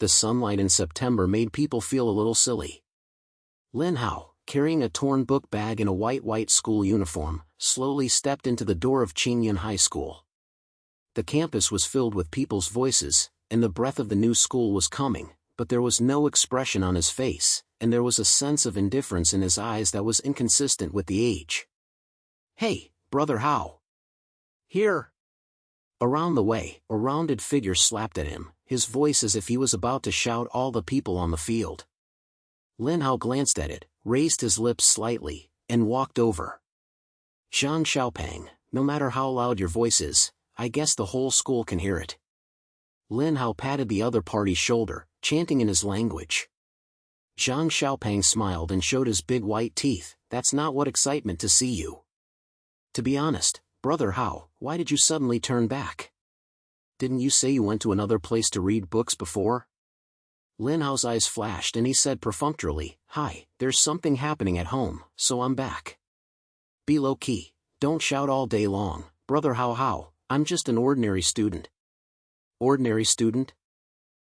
The sunlight in September made people feel a little silly. Lin Hao, carrying a torn book bag and a white school uniform, slowly stepped into the door of Qingyun High School. The campus was filled with people's voices, and the breath of the new school was coming, but there was no expression on his face, and there was a sense of indifference in his eyes that was inconsistent with the age. "Hey, Brother Hao!" "Here!" Around the way, a rounded figure slapped at him, his voice as if he was about to shout all the people on the field. Lin Hao glanced at it, raised his lips slightly, and walked over. "Zhang Xiaopeng, no matter how loud your voice is, I guess the whole school can hear it." Lin Hao patted the other party's shoulder, chanting in his language. Zhang Xiaopeng smiled and showed his big white teeth. "That's not what excitement to see you." "To be honest, Brother Hao, why did you suddenly turn back? Didn't you say you went to another place to read books before?" Lin Hao's eyes flashed and he said perfunctorily, "Hi, there's something happening at home, so I'm back." "Be low-key, don't shout all day long, Brother Hao, I'm just an ordinary student." "Ordinary student?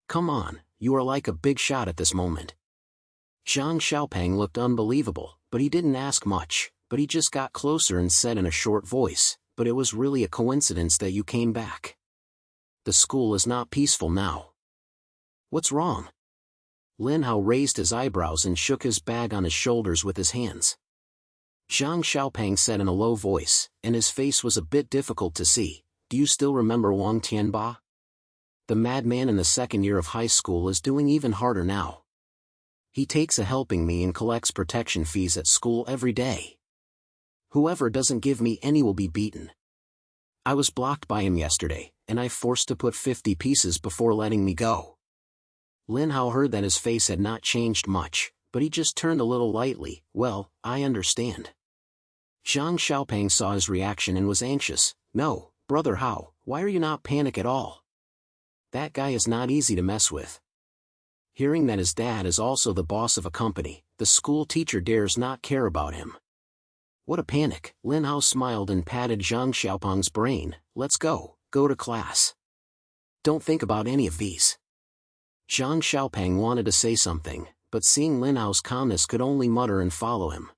Come on, you are like a big shot at this moment." Zhang Xiaopeng looked unbelievable, but he didn't ask much, but he just got closer and said in a short voice, "But it was really a coincidence that you came back. The school is not peaceful now." "What's wrong?" Lin Hao raised his eyebrows and shook his bag on his shoulders with his hands. Zhang Xiaopeng said in a low voice, and his face was a bit difficult to see, "Do you still remember Wang Tianba? The madman in the second year of high school is doing even harder now. He takes a helping me and collects protection fees at school every day. Whoever doesn't give me any will be beaten. I was blocked by him yesterday, and I forced to put 50 pieces before letting me go." Lin Hao heard that his face had not changed much, but he just turned a little lightly. "Well, I understand." Zhang Xiaopeng saw his reaction and was anxious. "No, Brother Hao, why are you not panic at all? That guy is not easy to mess with." Hearing that his dad is also the boss of a company, the school teacher dares not care about him. "What a panic," Lin Hao smiled and patted Zhang Xiaopeng's brain. "Let's go to class. Don't think about any of these." Zhang Xiaopeng wanted to say something, but seeing Lin Hao's calmness could only mutter and follow him.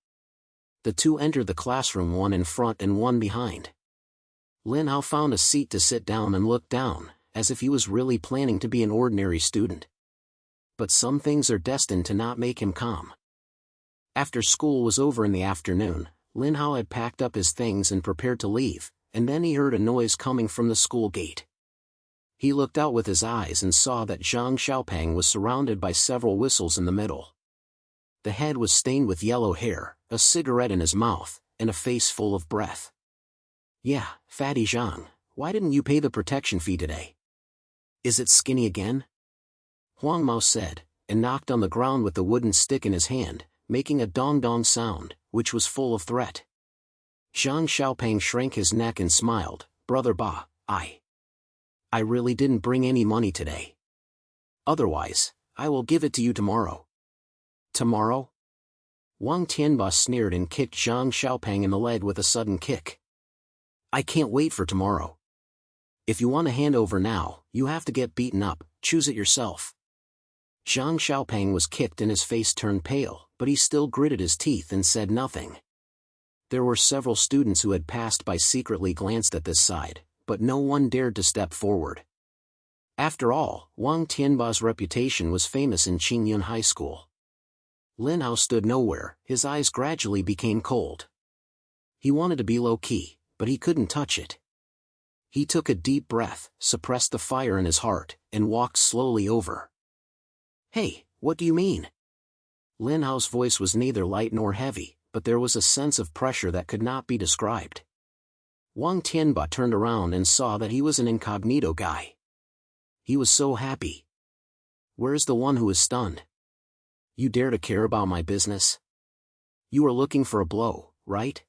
The two entered the classroom, one in front and one behind. Lin Hao found a seat to sit down and looked down, as if he was really planning to be an ordinary student. But some things are destined to not make him calm. After school was over in the afternoon, Lin Hao had packed up his things and prepared to leave, and then he heard a noise coming from the school gate. He looked out with his eyes and saw that Zhang Xiaopeng was surrounded by several whistles in the middle. The head was stained with yellow hair, a cigarette in his mouth, and a face full of breath. "Yeah, Fatty Zhang, why didn't you pay the protection fee today? Is it skinny again?" Huang Mao said, and knocked on the ground with the wooden stick in his hand, making a dong-dong sound, which was full of threat. Zhang Xiaopeng shrank his neck and smiled. "Brother Ba, I really didn't bring any money today. Otherwise, I will give it to you tomorrow." "Tomorrow?" Wang Tianba sneered and kicked Zhang Xiaopeng in the leg with a sudden kick. "I can't wait for tomorrow. If you want to hand over now, you have to get beaten up, choose it yourself." Zhang Xiaopeng was kicked and his face turned pale, but he still gritted his teeth and said nothing. There were several students who had passed by secretly glanced at this side, but no one dared to step forward. After all, Wang Tianba's reputation was famous in Qingyun High School. Lin Hao stood nowhere, his eyes gradually became cold. He wanted to be low-key, but he couldn't touch it. He took a deep breath, suppressed the fire in his heart, and walked slowly over. "Hey, what do you mean?" Lin Hao's voice was neither light nor heavy, but there was a sense of pressure that could not be described. Wang Tianba turned around and saw that he was an incognito guy. He was so happy. "Where is the one who is stunned? You dare to care about my business? You are looking for a blow, right?"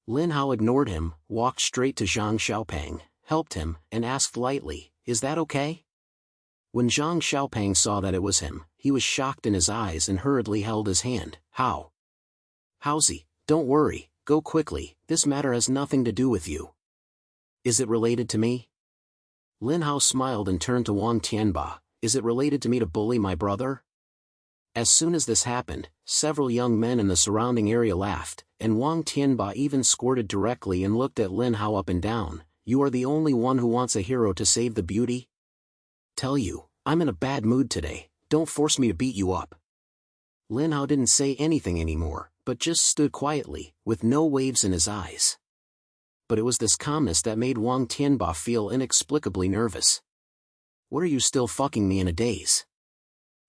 Lin Hao ignored him, walked straight to Zhang Xiaopeng, helped him, and asked lightly, "Is that okay?" When Zhang Xiaopeng saw that it was him, he was shocked in his eyes and hurriedly held his hand. "How's-he? Don't worry, go quickly, this matter has nothing to do with you." "Is it related to me?" Lin Hao smiled and turned to Wang Tianba. is it related to me to bully my brother? As soon as this happened, several young men in the surrounding area laughed, and Wang Tianba even squirted directly and looked at Lin Hao up and down. You are the only one who wants a hero to save the beauty? Tell you, I'm in a bad mood today, don't force me to beat you up. Lin Hao didn't say anything anymore, but just stood quietly, with no waves in his eyes. But it was this calmness that made Wang Tianba feel inexplicably nervous. What are you still fucking me in a daze?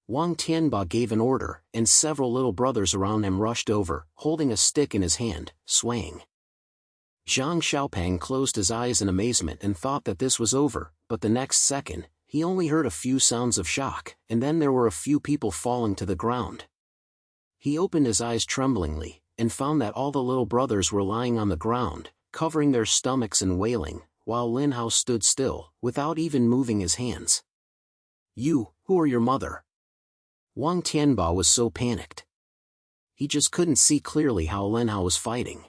Wang Tianba gave an order, and several little brothers around him rushed over, holding a stick in his hand, swaying. Zhang Xiaopeng closed his eyes in amazement and thought that this was over, but the next second, he only heard a few sounds of shock, and then there were a few people falling to the ground. He opened his eyes tremblingly, and found that all the little brothers were lying on the ground, covering their stomachs and wailing, while Lin Hao stood still, without even moving his hands. You, who are your mother? Wang Tianba was so panicked. He just couldn't see clearly how Lin Hao was fighting.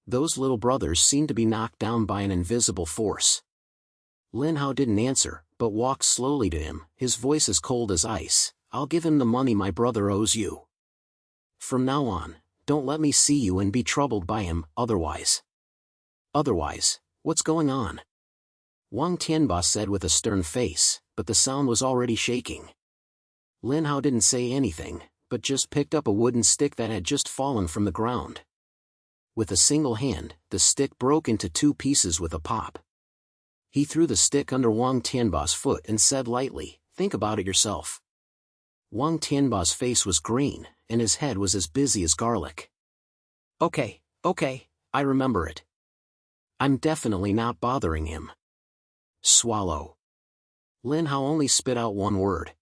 Those little brothers seemed to be knocked down by an invisible force. Lin Hao didn't answer, but walked slowly to him, his voice as cold as ice. I'll give him the money my brother owes you. From now on, don't let me see you and be troubled by him, otherwise. Otherwise, what's going on? Wang Tianba said with a stern face, but the sound was already shaking. Lin Hao didn't say anything, but just picked up a wooden stick that had just fallen from the ground. With a single hand, the stick broke into two pieces with a pop. He threw the stick under Wang Tianba's foot and said lightly, think about it yourself. Wang Tianba's face was green, and his head was as busy as garlic. Okay, I remember it. I'm definitely not bothering him. Swallow. Lin Hao only spit out one word.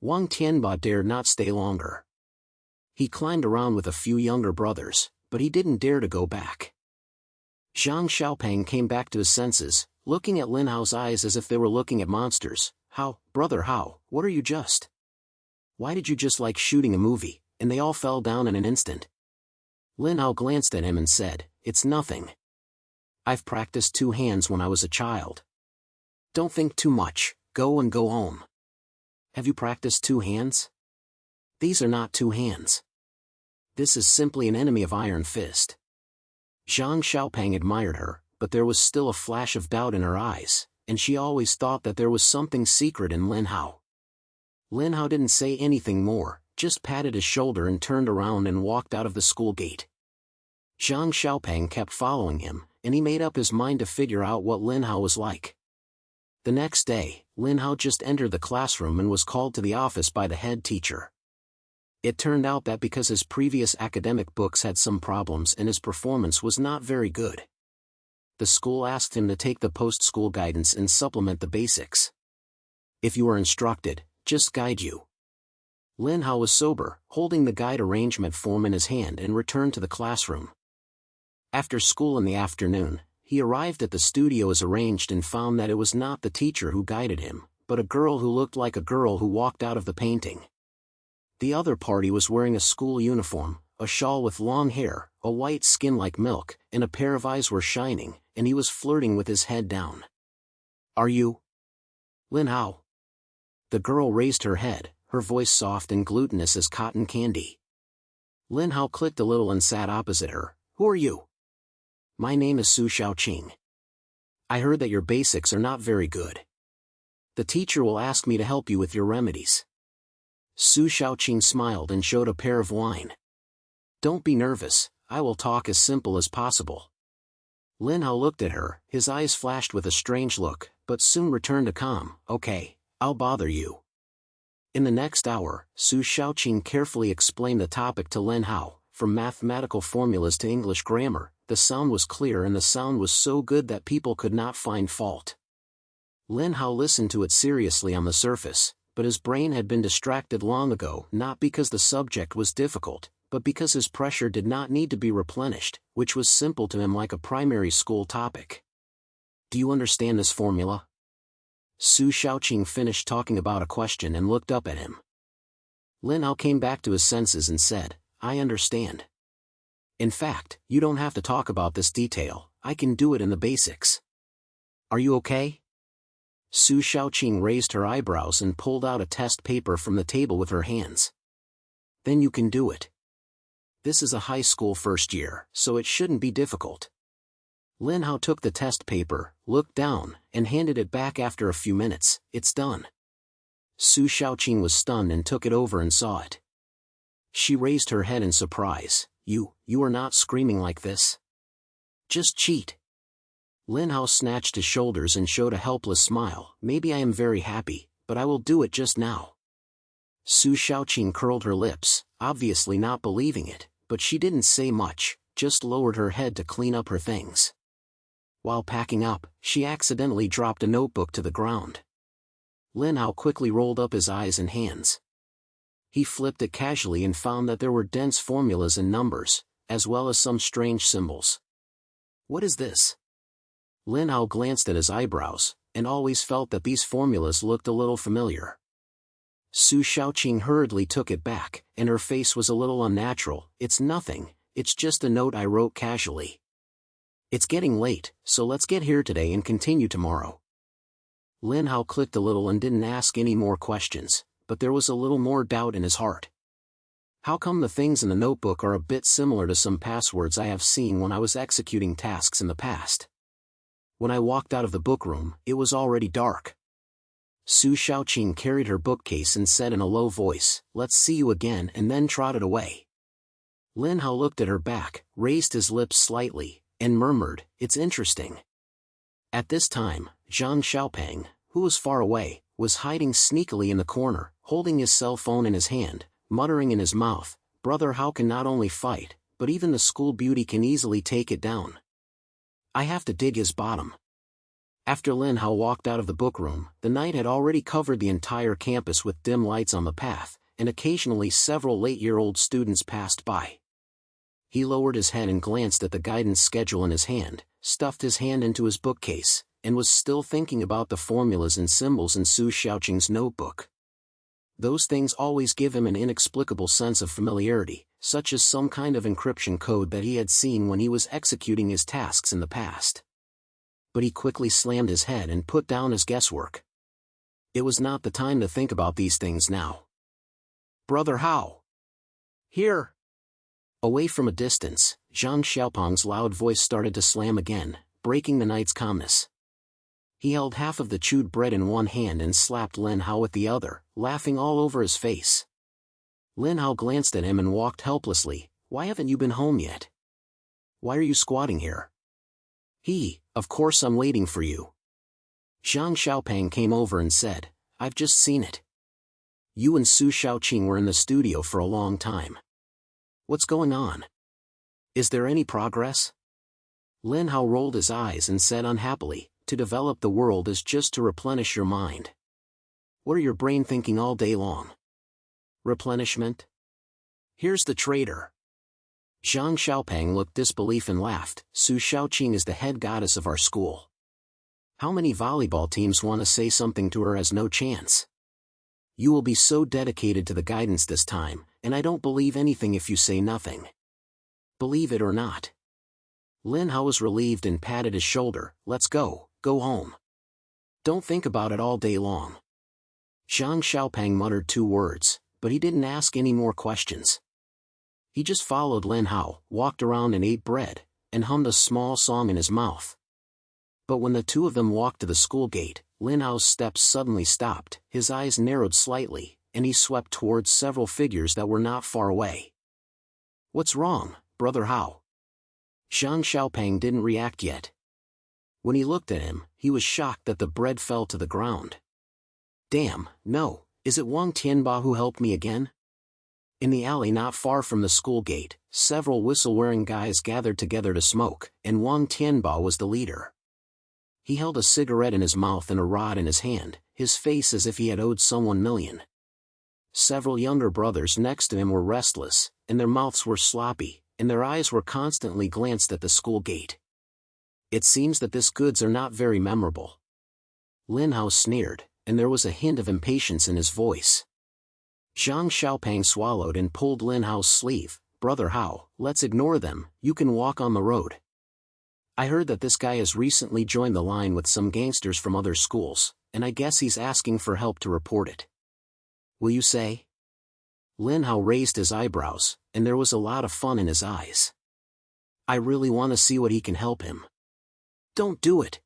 Wang Tianba dared not stay longer. He climbed around with a few younger brothers, but he didn't dare to go back. Zhang Xiaopeng came back to his senses, looking at Lin Hao's eyes as if they were looking at monsters. How, brother how, what are you just? Why did you just like shooting a movie, and they all fell down in an instant? Lin Hao glanced at him and said, it's nothing. I've practiced two hands when I was a child. Don't think too much, go and go home. Have you practiced two hands? These are not two hands. This is simply an enemy of Iron Fist. Zhang Xiaopeng admired her, but there was still a flash of doubt in her eyes, and she always thought that there was something secret in Lin Hao. Lin Hao didn't say anything more, just patted his shoulder and turned around and walked out of the school gate. Zhang Xiaopeng kept following him, and he made up his mind to figure out what Lin Hao was like. The next day, Lin Hao just entered the classroom and was called to the office by the head teacher. It turned out that because his previous academic books had some problems and his performance was not very good, the school asked him to take the post-school guidance and supplement the basics. If you are instructed, just guide you. Lin Hao was sober, holding the guide arrangement form in his hand and returned to the classroom. After school in the afternoon, he arrived at the studio as arranged and found that it was not the teacher who guided him, but a girl who looked like a girl who walked out of the painting. The other party was wearing a school uniform, a shawl with long hair, a white skin like milk, and a pair of eyes were shining, and he was flirting with his head down. Are you Lin Hao? The girl raised her head, her voice soft and glutinous as cotton candy. Lin Hao clicked a little and sat opposite her. Who are you? My name is Su Xiaoqing. I heard that your basics are not very good. The teacher will ask me to help you with your remedies. Su Xiaoqing smiled and showed a pair of wine. Don't be nervous, I will talk as simple as possible. Lin Hao looked at her, his eyes flashed with a strange look, but soon returned to calm. Okay, I'll bother you. In the next hour, Su Xiaoqing carefully explained the topic to Lin Hao, from mathematical formulas to English grammar. The sound was clear and the sound was so good that people could not find fault. Lin Hao listened to it seriously on the surface, but his brain had been distracted long ago, not because the subject was difficult, but because his pressure did not need to be replenished, which was simple to him like a primary school topic. Do you understand this formula? Su Xiaoqing finished talking about a question and looked up at him. Lin Hao came back to his senses and said, I understand. In fact, you don't have to talk about this detail, I can do it in the basics. Are you okay? Su Shaoqing raised her eyebrows and pulled out a test paper from the table with her hands. Then you can do it. This is a high school first year, so it shouldn't be difficult. Lin Hao took the test paper, looked down, and handed it back after a few minutes. It's done. Su Shaoqing was stunned and took it over and saw it. She raised her head in surprise. You are not screaming like this. Just cheat. Lin Hao snatched his shoulders and showed a helpless smile. Maybe I am very happy, but I will do it just now. Su Shaoqing curled her lips, obviously not believing it, but she didn't say much, just lowered her head to clean up her things. While packing up, she accidentally dropped a notebook to the ground. Lin Hao quickly rolled up his eyes and hands. He flipped it casually and found that there were dense formulas and numbers, as well as some strange symbols. What is this? Lin Hao glanced at his eyebrows, and always felt that these formulas looked a little familiar. Su Shaoqing hurriedly took it back, and her face was a little unnatural. It's nothing, it's just a note I wrote casually. It's getting late, so let's get here today and continue tomorrow. Lin Hao clicked a little and didn't ask any more questions, but there was a little more doubt in his heart. How come the things in the notebook are a bit similar to some passwords I have seen when I was executing tasks in the past? When I walked out of the bookroom, it was already dark. Su Shaoqing carried her bookcase and said in a low voice, "Let's see you again," and then trotted away. Lin Hao looked at her back, raised his lips slightly, and murmured, "It's interesting." At this time, Zhang Xiaopeng, who was far away, was hiding sneakily in the corner, holding his cell phone in his hand, muttering in his mouth, "Brother Hao can not only fight, but even the school beauty can easily take it down. I have to dig his bottom." After Lin Hao walked out of the bookroom, the night had already covered the entire campus with dim lights on the path, and occasionally several late-year-old students passed by. He lowered his head and glanced at the guidance schedule in his hand, stuffed his hand into his bookcase, and was still thinking about the formulas and symbols in Su Shaoqing's notebook. Those things always give him an inexplicable sense of familiarity, such as some kind of encryption code that he had seen when he was executing his tasks in the past. But he quickly slammed his head and put down his guesswork. It was not the time to think about these things now. "Brother Hao! Here!" Away from a distance, Zhang Xiaopeng's loud voice started to slam again, breaking the night's calmness. He held half of the chewed bread in one hand and slapped Lin Hao with the other, laughing all over his face. Lin Hao glanced at him and walked helplessly. "Why haven't you been home yet? Why are you squatting here?" Of course I'm waiting for you." Zhang Xiaopeng came over and said, "I've just seen it. You and Su Shaoqing were in the studio for a long time. What's going on? Is there any progress?" Lin Hao rolled his eyes and said unhappily, "To develop the world is just to replenish your mind. What are your brain thinking all day long? Replenishment? Here's the traitor." Zhang Xiaopeng looked disbelief and laughed. "Su Shaoqing is the head goddess of our school. How many volleyball teams want to say something to her has no chance? You will be so dedicated to the guidance this time, and I don't believe anything if you say nothing. Believe it or not." Lin Hao was relieved and patted his shoulder. "Let's go home. Don't think about it all day long." Zhang Xiaopeng muttered 2 words, but he didn't ask any more questions. He just followed Lin Hao, walked around and ate bread, and hummed a small song in his mouth. But when the two of them walked to the school gate, Lin Hao's steps suddenly stopped, his eyes narrowed slightly, and he swept towards several figures that were not far away. "What's wrong, Brother Hao?" Zhang Xiaopeng didn't react yet. When he looked at him, he was shocked that the bread fell to the ground. "Damn, no, is it Wang Tianba who helped me again?" In the alley not far from the school gate, several whistle-wearing guys gathered together to smoke, and Wang Tianba was the leader. He held a cigarette in his mouth and a rod in his hand, his face as if he had owed someone million. Several younger brothers next to him were restless, and their mouths were sloppy, and their eyes were constantly glanced at the school gate. "It seems that these goods are not very memorable." Lin Hao sneered, and there was a hint of impatience in his voice. Zhang Xiaopeng swallowed and pulled Lin Hao's sleeve. "Brother Hao, let's ignore them, you can walk on the road. I heard that this guy has recently joined the line with some gangsters from other schools, and I guess he's asking for help to report it. Will you say? Lin Hao raised his eyebrows, and there was a lot of fun in his eyes. I really want to see what he can help him. Don't do it.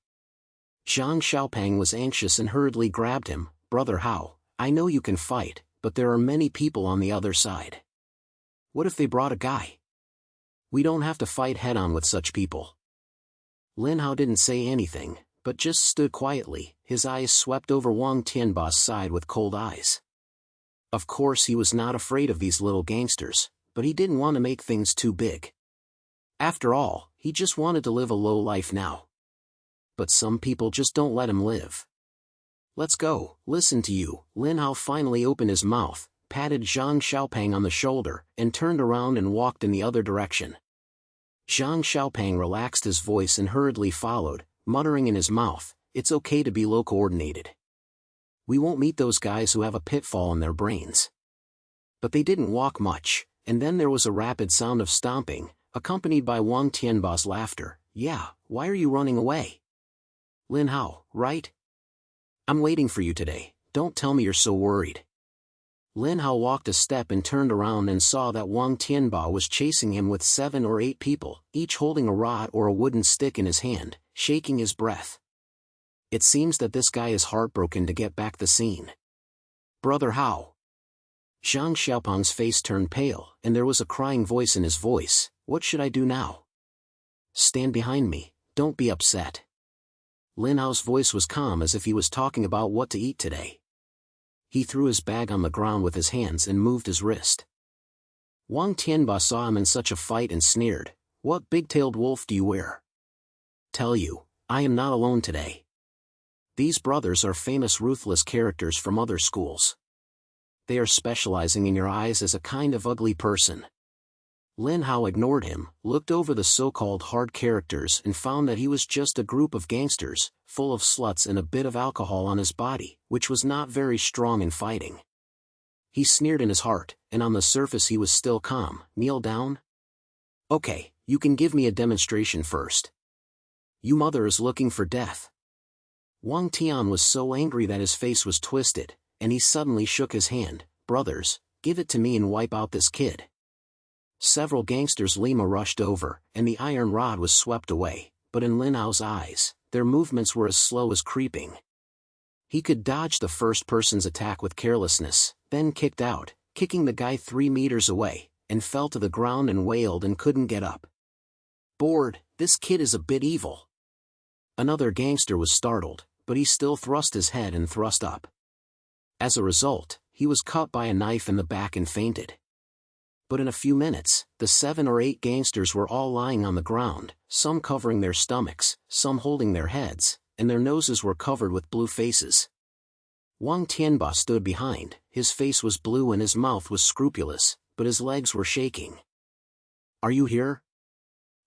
Zhang Xiaopang was anxious and hurriedly grabbed him. Brother Hao, I know you can fight, but there are many people on the other side. What if they brought a guy? We don't have to fight head-on with such people. Lin Hao didn't say anything, but just stood quietly, his eyes swept over Wang Tianba's side with cold eyes. Of course he was not afraid of these little gangsters, but he didn't want to make things too big. After all, he just wanted to live a low life now. But some people just don't let him live. Let's go, listen to you. Lin Hao finally opened his mouth, patted Zhang Xiaopang on the shoulder, and turned around and walked in the other direction. Zhang Xiaopang relaxed his voice and hurriedly followed, muttering in his mouth, it's okay to be low-coordinated. We won't meet those guys who have a pitfall in their brains. But they didn't walk much, and then there was a rapid sound of stomping, accompanied by Wang Tianba's laughter. Yeah, why are you running away? Lin Hao, right? I'm waiting for you today, don't tell me you're so worried. Lin Hao walked a step and turned around and saw that Wang Tianba was chasing him with 7 or 8 people, each holding a rod or a wooden stick in his hand, shaking his breath. It seems that this guy is heartbroken to get back the scene. Brother Hao. Zhang Xiaopang's face turned pale, and there was a crying voice in his voice. What should I do now? Stand behind me, don't be upset. Lin Hao's voice was calm as if he was talking about what to eat today. He threw his bag on the ground with his hands and moved his wrist. Wang Tianba saw him in such a fight and sneered, what big-tailed wolf do you wear? Tell you, I am not alone today. These brothers are famous ruthless characters from other schools. They are specializing in your eyes as a kind of ugly person. Lin Hao ignored him, looked over the so-called hard characters and found that he was just a group of gangsters, full of sluts and a bit of alcohol on his body, which was not very strong in fighting. He sneered in his heart, and on the surface he was still calm. Kneel down? Okay, you can give me a demonstration first. Your mother is looking for death. Wang Tian was so angry that his face was twisted, and he suddenly shook his hand. Brothers, give it to me and wipe out this kid. Several gangsters Lima rushed over, and the iron rod was swept away, but in Lin Hao's eyes, their movements were as slow as creeping. He could dodge the first person's attack with carelessness, then kicked out, kicking the guy 3 meters away, and fell to the ground and wailed and couldn't get up. Bored, this kid is a bit evil. Another gangster was startled, but he still thrust his head and thrust up. As a result, he was cut by a knife in the back and fainted. But in a few minutes, the 7 or 8 gangsters were all lying on the ground, some covering their stomachs, some holding their heads, and their noses were covered with blue faces. Wang Tianba stood behind, his face was blue and his mouth was scrupulous, but his legs were shaking. Are you here?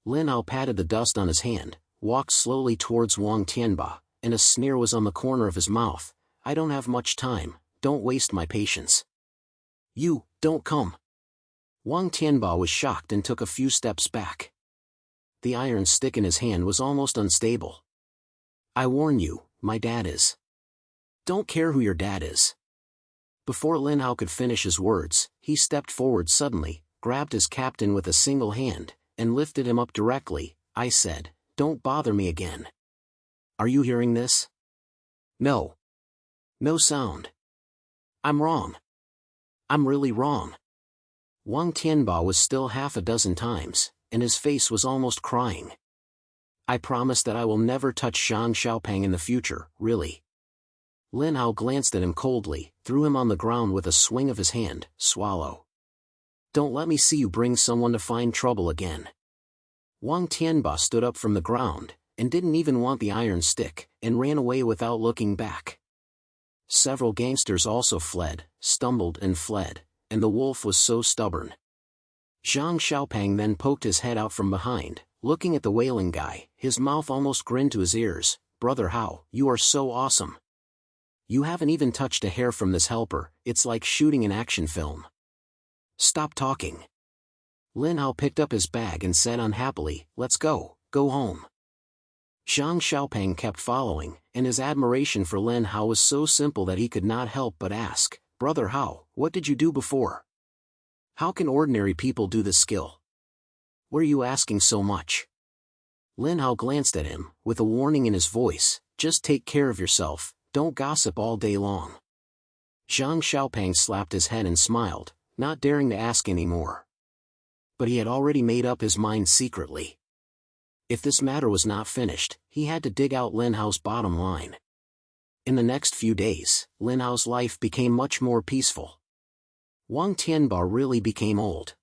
Lin Hao patted the dust on his hand, walked slowly towards Wang Tianba, and a sneer was on the corner of his mouth. I don't have much time, don't waste my patience. You, don't come. Wang Tianba was shocked and took a few steps back. The iron stick in his hand was almost unstable. I warn you, my dad is. Don't care who your dad is. Before Lin Hao could finish his words, he stepped forward suddenly, grabbed his captain with a single hand, and lifted him up directly. I said, don't bother me again. Are you hearing this? No. No sound. I'm wrong. I'm really wrong. Wang Tianba was still half a dozen times, and his face was almost crying. I promise that I will never touch Zhang Xiaopang in the future, really. Lin Hao glanced at him coldly, threw him on the ground with a swing of his hand. Swallow. Don't let me see you bring someone to find trouble again. Wang Tianba stood up from the ground, and didn't even want the iron stick, and ran away without looking back. Several gangsters also fled, stumbled and fled, and the wolf was so stubborn. Zhang Xiaopang then poked his head out from behind, looking at the wailing guy, his mouth almost grinned to his ears. Brother Hao, you are so awesome. You haven't even touched a hair from this helper, it's like shooting an action film. Stop talking. Lin Hao picked up his bag and said unhappily, let's go, go home. Zhang Xiaopang kept following, and his admiration for Lin Hao was so simple that he could not help but ask, "Brother Hao, what did you do before? How can ordinary people do this skill? What are you asking so much?" Lin Hao glanced at him, with a warning in his voice, "Just take care of yourself, don't gossip all day long." Zhang Xiaopang slapped his head and smiled, not daring to ask any more. But he had already made up his mind secretly. If this matter was not finished, he had to dig out Lin Hao's bottom line. In the next few days, Lin Hao's life became much more peaceful. Wang Tianba really became old.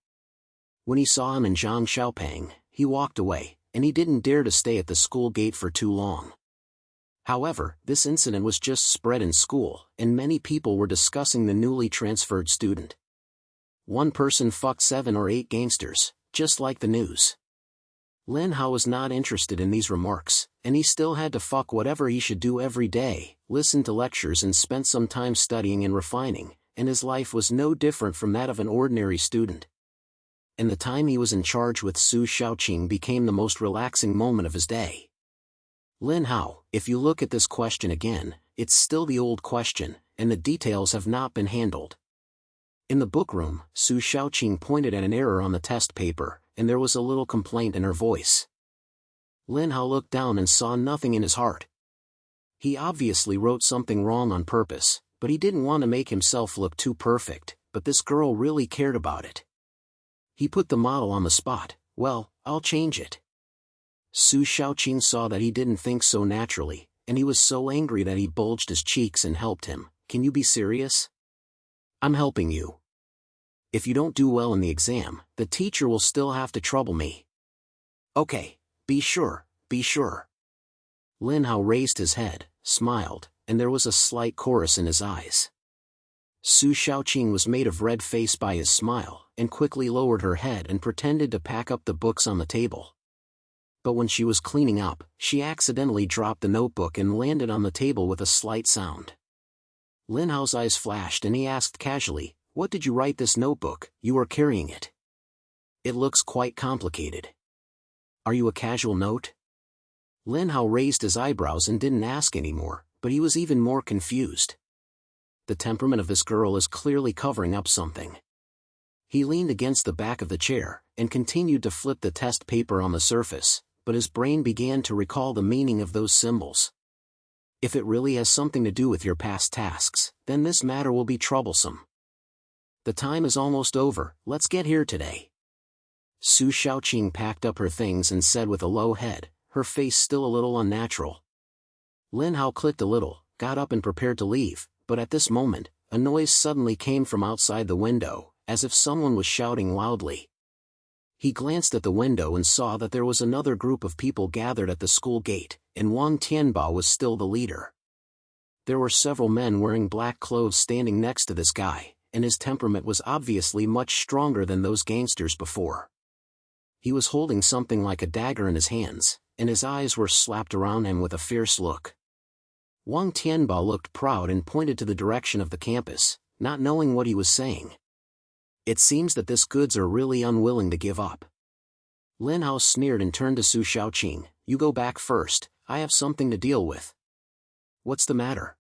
When he saw him and Zhang Xiaopang, he walked away, and he didn't dare to stay at the school gate for too long. However, this incident was just spread in school, and many people were discussing the newly transferred student. One person fucked 7 or 8 gangsters, just like the news. Lin Hao was not interested in these remarks, and he still had to fuck whatever he should do every day, listen to lectures and spent some time studying and refining, and his life was no different from that of an ordinary student. And the time he was in charge with Su Xiaoqing became the most relaxing moment of his day. Lin Hao, if you look at this question again, it's still the old question, and the details have not been handled. In the book room, Su Xiaoqing pointed at an error on the test paper, and there was a little complaint in her voice. Lin Hao looked down and saw nothing in his heart. He obviously wrote something wrong on purpose, but he didn't want to make himself look too perfect, but this girl really cared about it. He put the model on the spot. "Well, I'll change it." Su Xiaoqing saw that he didn't think so naturally, and he was so angry that he bulged his cheeks and helped him. "Can you be serious? I'm helping you. If you don't do well in the exam, the teacher will still have to trouble me." "Okay, be sure, be sure." Lin Hao raised his head, smiled, and there was a slight chorus in his eyes. Su Xiaoqing was made of red face by his smile, and quickly lowered her head and pretended to pack up the books on the table. But when she was cleaning up, she accidentally dropped the notebook and landed on the table with a slight sound. Lin Hao's eyes flashed and he asked casually, "What did you write this notebook? You are carrying it. It looks quite complicated. Are you a casual note?" Lin Hao raised his eyebrows and didn't ask anymore, but he was even more confused. The temperament of this girl is clearly covering up something. He leaned against the back of the chair, and continued to flip the test paper on the surface, but his brain began to recall the meaning of those symbols. If it really has something to do with your past tasks, then this matter will be troublesome. "The time is almost over, let's get here today." Su Xiaoqing packed up her things and said with a low head, her face still a little unnatural. Lin Hao clicked a little, got up and prepared to leave, but at this moment, a noise suddenly came from outside the window, as if someone was shouting loudly. He glanced at the window and saw that there was another group of people gathered at the school gate, and Wang Tianba was still the leader. There were several men wearing black clothes standing next to this guy, and his temperament was obviously much stronger than those gangsters before. He was holding something like a dagger in his hands, and his eyes were slapped around him with a fierce look. Wang Tianba looked proud and pointed to the direction of the campus, not knowing what he was saying. It seems that this goods are really unwilling to give up. Lin Hao sneered and turned to Su Xiaoqing, "You go back first, I have something to deal with." "What's the matter?"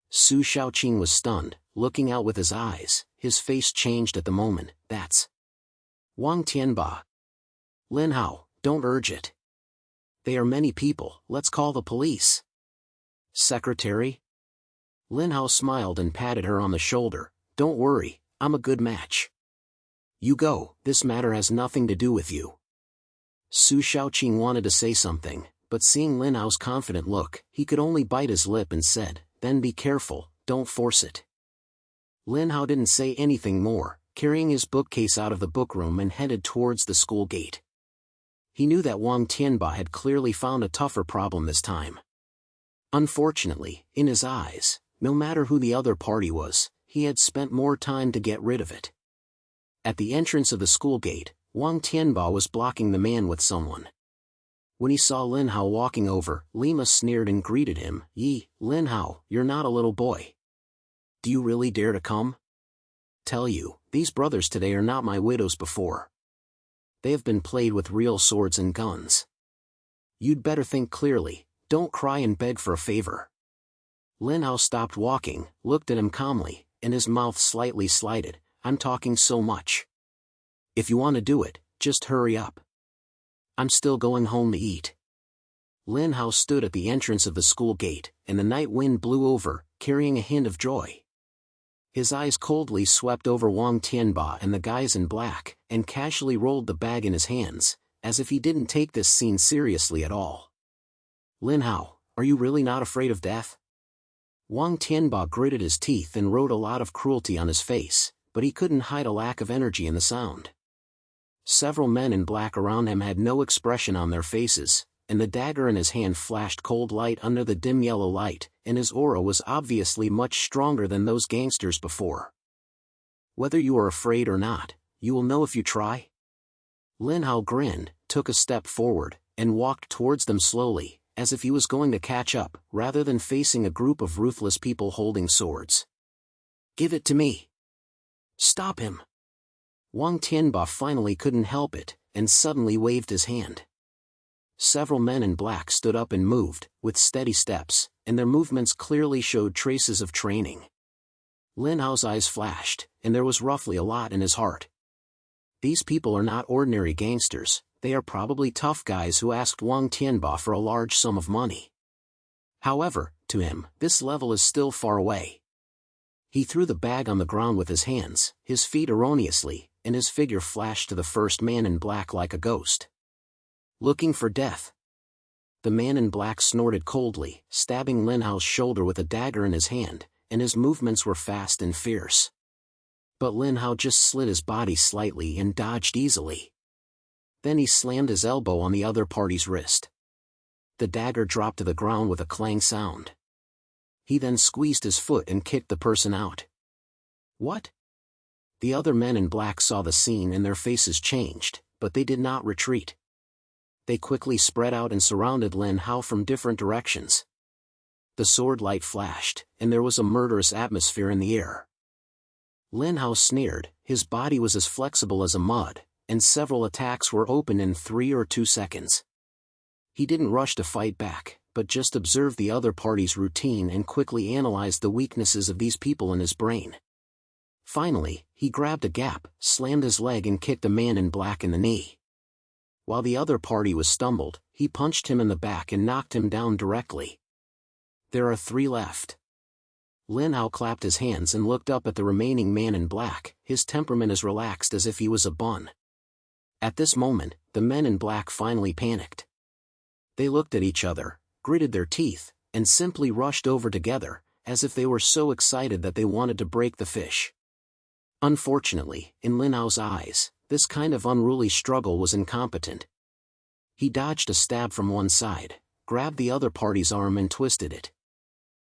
Su Xiaoqing was stunned, looking out with his eyes, his face changed at the moment. "That's Wang Tianba." "Lin Hao, don't urge it. They are many people, let's call the police." "Secretary?" Lin Hao smiled and patted her on the shoulder, "Don't worry, I'm a good match. You go, this matter has nothing to do with you." Su Xiaoqing wanted to say something, but seeing Lin Hao's confident look, he could only bite his lip and said, "Then be careful, don't force it." Lin Hao didn't say anything more, carrying his bookcase out of the bookroom and headed towards the school gate. He knew that Wang Tianba had clearly found a tougher problem this time. Unfortunately, in his eyes, no matter who the other party was, he had spent more time to get rid of it. At the entrance of the school gate, Wang Tianba was blocking the man with someone. When he saw Lin Hao walking over, Lima sneered and greeted him, Lin Hao, you're not a little boy. Do you really dare to come? Tell you, these brothers today are not my widows before. They have been played with real swords and guns. You'd better think clearly, Don't cry and beg for a favor. Lin Hao stopped walking, looked at him calmly, and his mouth slightly slided. I'm talking so much. If you want to do it, just hurry up. I'm still going home to eat. Lin Hao stood at the entrance of the school gate, and the night wind blew over, carrying a hint of joy. His eyes coldly swept over Wang Tianba and the guys in black, and casually rolled the bag in his hands, as if he didn't take this scene seriously at all. Lin Hao, are you really not afraid of death? Wang Tianba gritted his teeth and wrote a lot of cruelty on his face, but he couldn't hide a lack of energy in the sound. Several men in black around him had no expression on their faces, and the dagger in his hand flashed cold light under the dim yellow light, and his aura was obviously much stronger than those gangsters before. Whether you are afraid or not, you will know if you try. Lin Hao grinned, took a step forward, and walked towards them slowly, as if he was going to catch up, rather than facing a group of ruthless people holding swords. Give it to me. Stop him. Wang Tianba finally couldn't help it, and suddenly waved his hand. Several men in black stood up and moved, with steady steps, and their movements clearly showed traces of training. Lin Hao's eyes flashed, and there was roughly a lot in his heart. These people are not ordinary gangsters, they are probably tough guys who asked Wang Tianba for a large sum of money. However, to him, this level is still far away. He threw the bag on the ground with his hands, his feet erroneously, and his figure flashed to the first man in black like a ghost. Looking for death. The man in black snorted coldly, stabbing Lin Hao's shoulder with a dagger in his hand, and his movements were fast and fierce. But Lin Hao just slid his body slightly and dodged easily. Then he slammed his elbow on the other party's wrist. The dagger dropped to the ground with a clang sound. He then squeezed his foot and kicked the person out. What? The other men in black saw the scene and their faces changed, but they did not retreat. They quickly spread out and surrounded Lin Hao from different directions. The sword light flashed, and there was a murderous atmosphere in the air. Lin Hao sneered, his body was as flexible as a mud, and several attacks were opened in 3 or 2 seconds. He didn't rush to fight back, but just observed the other party's routine and quickly analyzed the weaknesses of these people in his brain. Finally, he grabbed a gap, slammed his leg and kicked the man in black in the knee. While the other party was stumbled, he punched him in the back and knocked him down directly. There are 3 left. Lin Hao clapped his hands and looked up at the remaining man in black, his temperament as relaxed as if he was a bun. At this moment, the men in black finally panicked. They looked at each other, gritted their teeth, and simply rushed over together, as if they were so excited that they wanted to break the fish. Unfortunately, in Lin Hao's eyes, this kind of unruly struggle was incompetent. He dodged a stab from one side, grabbed the other party's arm and twisted it.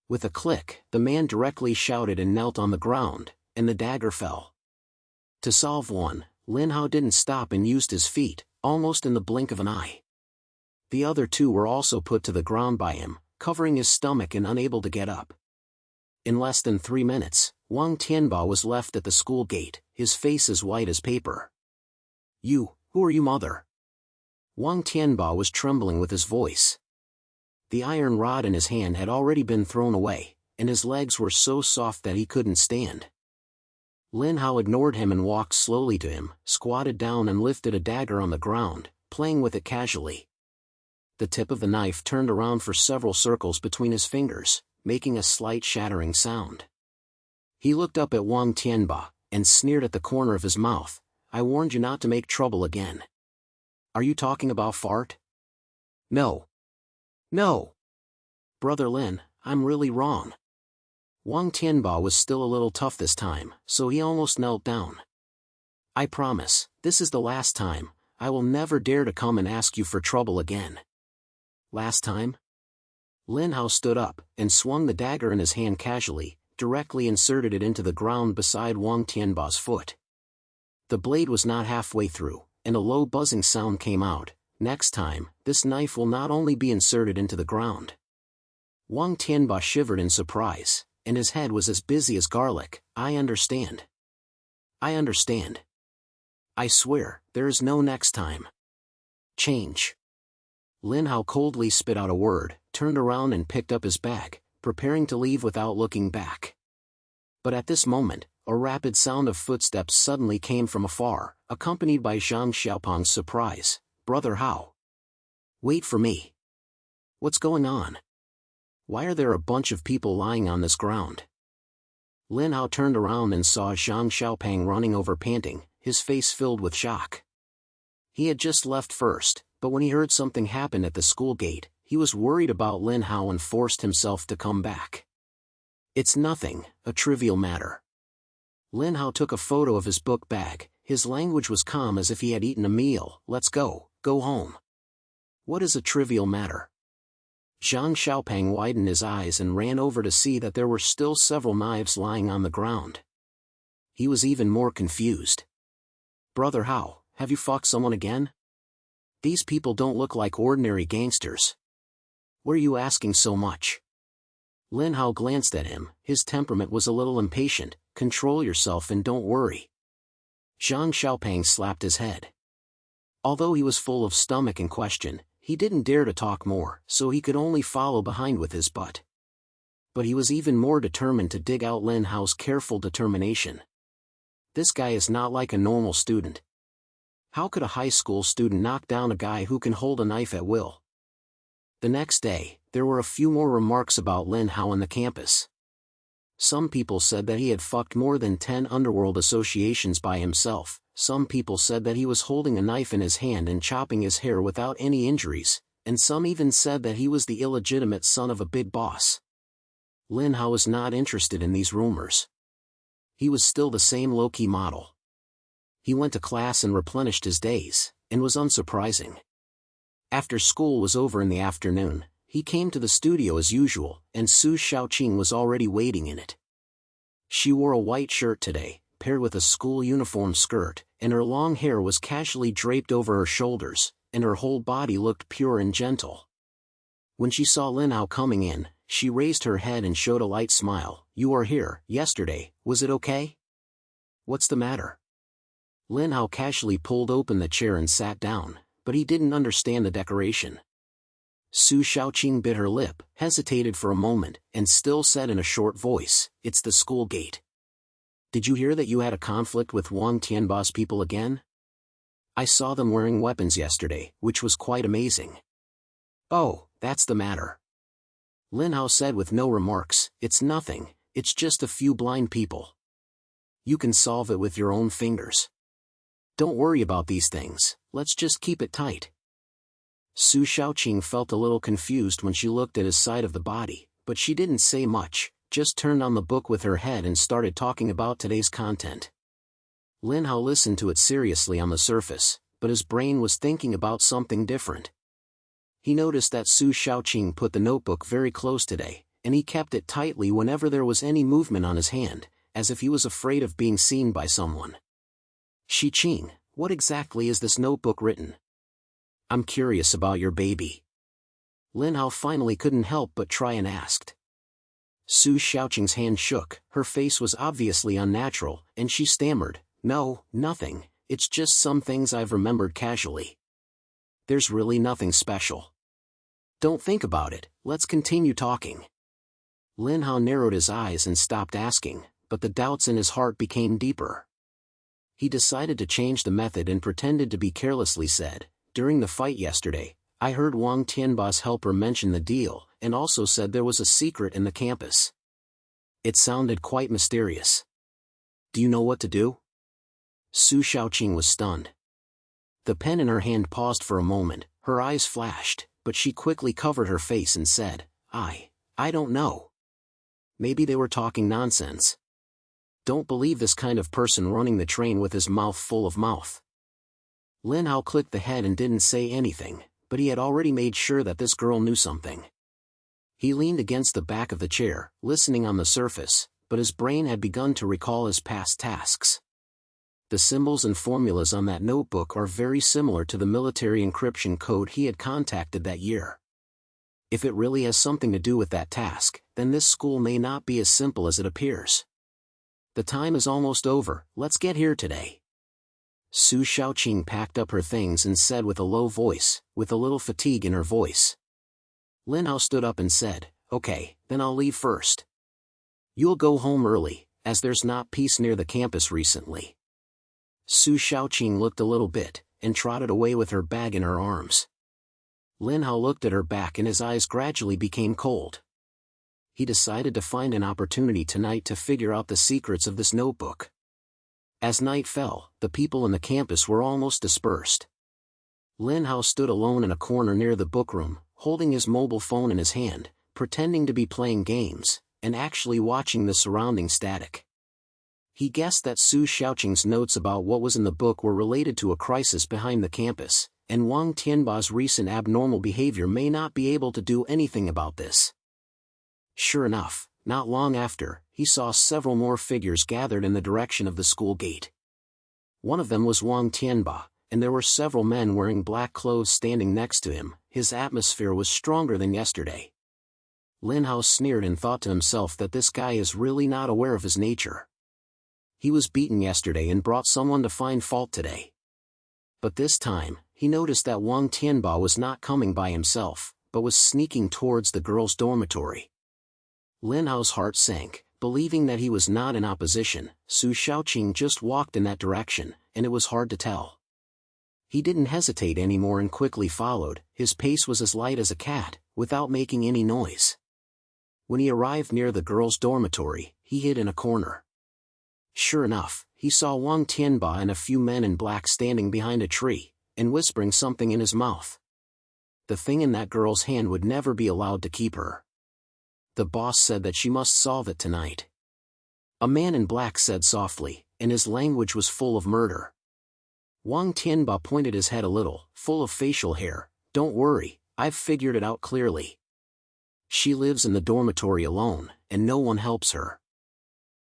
With a click, the man directly shouted and knelt on the ground, and the dagger fell. To solve one, Lin Hao didn't stop and used his feet, almost in the blink of an eye. The other 2 were also put to the ground by him, covering his stomach and unable to get up. In less than 3 minutes, Wang Tianba was left at the school gate, his face as white as paper. Who are you, mother? Wang Tianba was trembling with his voice. The iron rod in his hand had already been thrown away, and his legs were so soft that he couldn't stand. Lin Hao ignored him and walked slowly to him, squatted down and lifted a dagger on the ground, playing with it casually. The tip of the knife turned around for several circles between his fingers, making a slight shattering sound. He looked up at Wang Tianba, and sneered at the corner of his mouth, I warned you not to make trouble again. Are you talking about fart? No. No. Brother Lin, I'm really wrong. Wang Tianba was still a little tough this time, so he almost knelt down. I promise, this is the last time, I will never dare to come and ask you for trouble again. Last time? Lin Hao stood up, and swung the dagger in his hand casually, directly inserted it into the ground beside Wang Tianba's foot. The blade was not halfway through, and a low buzzing sound came out. Next time, this knife will not only be inserted into the ground. Wang Tianba shivered in surprise, and his head was as busy as garlic. I understand. I understand. I swear, there is no next time. Change. Lin Hao coldly spit out a word, turned around and picked up his bag, preparing to leave without looking back. But at this moment, a rapid sound of footsteps suddenly came from afar, accompanied by Zhang Xiaopeng's surprise. "Brother Hao. Wait for me. What's going on? Why are there a bunch of people lying on this ground?" Lin Hao turned around and saw Zhang Xiaopeng running over panting, his face filled with shock. He had just left first, but when he heard something happen at the school gate, he was worried about Lin Hao and forced himself to come back. "It's nothing, a trivial matter." Lin Hao took a photo of his book bag, his language was calm as if he had eaten a meal. "Let's go home." "What is a trivial matter?" Zhang Xiaopeng widened his eyes and ran over to see that there were still several knives lying on the ground. He was even more confused. "Brother Hao, have you fucked someone again? These people don't look like ordinary gangsters. Why are you asking so much?" Lin Hao glanced at him, his temperament was a little impatient. "Control yourself and don't worry." Zhang Xiaopeng slapped his head. Although he was full of stomach and question, he didn't dare to talk more, so he could only follow behind with his butt. But he was even more determined to dig out Lin Hao's careful determination. This guy is not like a normal student. How could a high school student knock down a guy who can hold a knife at will? The next day, there were a few more remarks about Lin Hao on the campus. Some people said that he had fucked more than 10 underworld associations by himself. Some people said that he was holding a knife in his hand and chopping his hair without any injuries, and some even said that he was the illegitimate son of a big boss. Lin Hao was not interested in these rumors. He was still the same low-key model. He went to class and replenished his days, and was unsurprising. After school was over in the afternoon, he came to the studio as usual, and Su Xiaoqing was already waiting in it. She wore a white shirt today, paired with a school uniform skirt, and her long hair was casually draped over her shoulders, and her whole body looked pure and gentle. When she saw Lin Hao coming in, she raised her head and showed a light smile. "You were here yesterday, was it okay? What's the matter?" Lin Hao casually pulled open the chair and sat down, but he didn't understand the decoration. Su Xiaoqing bit her lip, hesitated for a moment, and still said in a short voice, "It's the school gate. Did you hear that you had a conflict with Wang Tianba's people again? I saw them wearing weapons yesterday, which was quite amazing." "Oh, that's the matter," Lin Hao said with no remarks. "It's nothing, it's just a few blind people. You can solve it with your own fingers. Don't worry about these things, let's just keep it tight." Su Xiaoqing felt a little confused when she looked at his side of the body, but she didn't say much, just turned on the book with her head and started talking about today's content. Lin Hao listened to it seriously on the surface, but his brain was thinking about something different. He noticed that Su Xiaoqing put the notebook very close today, and he kept it tightly whenever there was any movement on his hand, as if he was afraid of being seen by someone. "Xiqing, what exactly is this notebook written? I'm curious about your baby." Lin Hao finally couldn't help but try and asked. Su Xiaoqing's hand shook, her face was obviously unnatural, and she stammered, "No, nothing, it's just some things I've remembered casually. There's really nothing special. Don't think about it, let's continue talking." Lin Hao narrowed his eyes and stopped asking, but the doubts in his heart became deeper. He decided to change the method and pretended to be carelessly said, "During the fight yesterday, I heard Wang Tianba's helper mention the deal, and also said there was a secret in the campus. It sounded quite mysterious. Do you know what to do?" Su Xiaoqing was stunned. The pen in her hand paused for a moment, her eyes flashed, but she quickly covered her face and said, I don't know. Maybe they were talking nonsense. Don't believe this kind of person running the train with his mouth full of mouth." Lin Hao clicked the head and didn't say anything, but he had already made sure that this girl knew something. He leaned against the back of the chair, listening on the surface, but his brain had begun to recall his past tasks. The symbols and formulas on that notebook are very similar to the military encryption code he had contacted that year. If it really has something to do with that task, then this school may not be as simple as it appears. The time is almost over, let's get here today. Su Xiaoqing packed up her things and said with a low voice, with a little fatigue in her voice. Lin Hao stood up and said, "Okay, then I'll leave first. You'll go home early, as there's not peace near the campus recently." Su Xiaoqing looked a little bit, and trotted away with her bag in her arms. Lin Hao looked at her back and his eyes gradually became cold. He decided to find an opportunity tonight to figure out the secrets of this notebook. As night fell, the people in the campus were almost dispersed. Lin Hao stood alone in a corner near the bookroom, holding his mobile phone in his hand, pretending to be playing games, and actually watching the surrounding static. He guessed that Su Xiaoqing's notes about what was in the book were related to a crisis behind the campus, and Wang Tianba's recent abnormal behavior may not be able to do anything about this. Sure enough, not long after, he saw several more figures gathered in the direction of the school gate. One of them was Wang Tianba, and there were several men wearing black clothes standing next to him. His atmosphere was stronger than yesterday. Lin Hao sneered and thought to himself that this guy is really not aware of his nature. He was beaten yesterday and brought someone to find fault today. But this time, he noticed that Wang Tianba was not coming by himself, but was sneaking towards the girls' dormitory. Lin Hao's heart sank, believing that he was not in opposition. Su Xiaoqing just walked in that direction, and it was hard to tell. He didn't hesitate anymore and quickly followed. His pace was as light as a cat, without making any noise. When he arrived near the girls' dormitory, he hid in a corner. Sure enough, he saw Wang Tianba and a few men in black standing behind a tree, and whispering something in his mouth. The thing in that girl's hand would never be allowed to keep her. The boss said that she must solve it tonight. A man in black said softly, and his language was full of murder. Wang Tianba pointed his head a little, full of facial hair. "Don't worry, I've figured it out clearly. She lives in the dormitory alone, and no one helps her.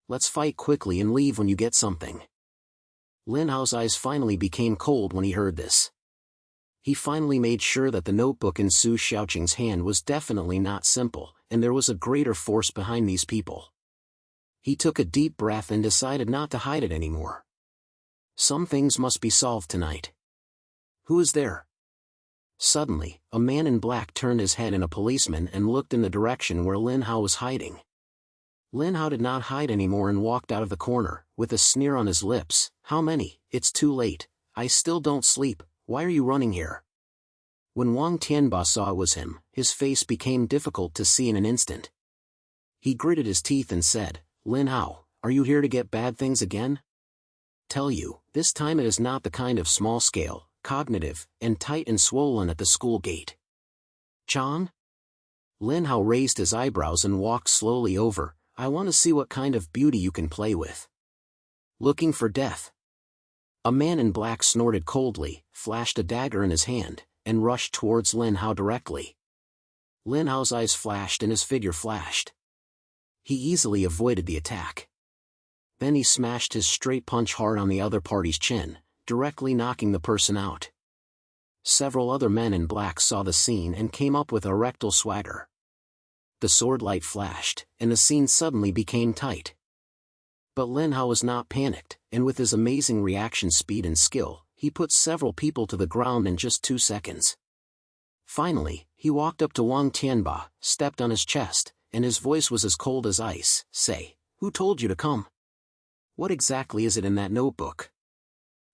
Let's fight quickly and leave when you get something." Lin Hao's eyes finally became cold when he heard this. He finally made sure that the notebook in Su Xiaoqing's hand was definitely not simple, and there was a greater force behind these people. He took a deep breath and decided not to hide it anymore. Some things must be solved tonight. "Who is there?" Suddenly, a man in black turned his head in a policeman and looked in the direction where Lin Hao was hiding. Lin Hao did not hide anymore and walked out of the corner, with a sneer on his lips. "How many? It's too late. I still don't sleep. Why are you running here?" When Wang Tianba saw it was him, his face became difficult to see in an instant. He gritted his teeth and said, "Lin Hao, are you here to get bad things again? Tell you, this time it is not the kind of small-scale, cognitive, and tight and swollen at the school gate." "Chang?" Lin Hao raised his eyebrows and walked slowly over. "I want to see what kind of beauty you can play with." "Looking for death?" A man in black snorted coldly, flashed a dagger in his hand, and rushed towards Lin Hao directly. Lin Hao's eyes flashed and his figure flashed. He easily avoided the attack. Then he smashed his straight punch hard on the other party's chin, directly knocking the person out. Several other men in black saw the scene and came up with a rectal swagger. The sword light flashed, and the scene suddenly became tight. But Lin Hao was not panicked, and with his amazing reaction speed and skill, he put several people to the ground in just 2 seconds. Finally, he walked up to Wang Tianba, stepped on his chest, and his voice was as cold as ice. "Say, who told you to come? What exactly is it in that notebook?"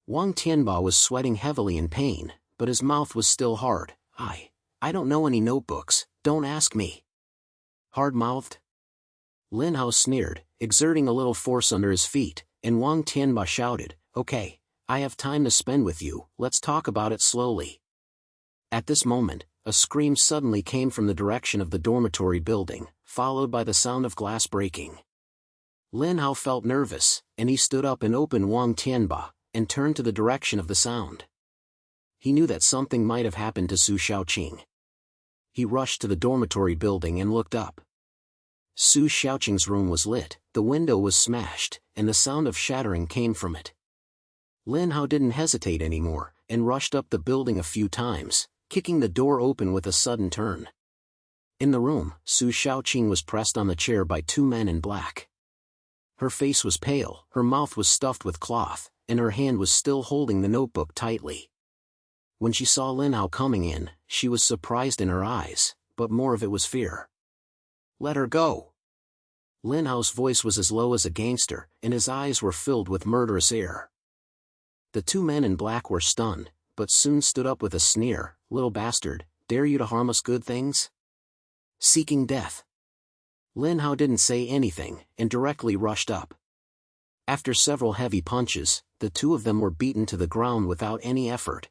Wang Tianba was sweating heavily in pain, but his mouth was still hard. I don't know any notebooks, don't ask me." Hard-mouthed? Lin Hao sneered, exerting a little force under his feet, and Wang Tianba shouted, "Okay, I have time to spend with you, let's talk about it slowly." At this moment, a scream suddenly came from the direction of the dormitory building, followed by the sound of glass breaking. Lin Hao felt nervous, and he stood up and opened Wang Tianba, and turned to the direction of the sound. He knew that something might have happened to Su Xiaoqing. He rushed to the dormitory building and looked up. Su Xiaoqing's room was lit, the window was smashed, and the sound of shattering came from it. Lin Hao didn't hesitate anymore, and rushed up the building a few times, kicking the door open with a sudden turn. In the room, Su Xiaoqing was pressed on the chair by 2 men in black. Her face was pale, her mouth was stuffed with cloth, and her hand was still holding the notebook tightly. When she saw Lin Hao coming in, she was surprised in her eyes, but more of it was fear. "Let her go." Lin Hao's voice was as low as a gangster, and his eyes were filled with murderous air. The two men in black were stunned, but soon stood up with a sneer. "Little bastard, dare you to harm us good things? Seeking death." Lin Hao didn't say anything, and directly rushed up. After several heavy punches, the two of them were beaten to the ground without any effort.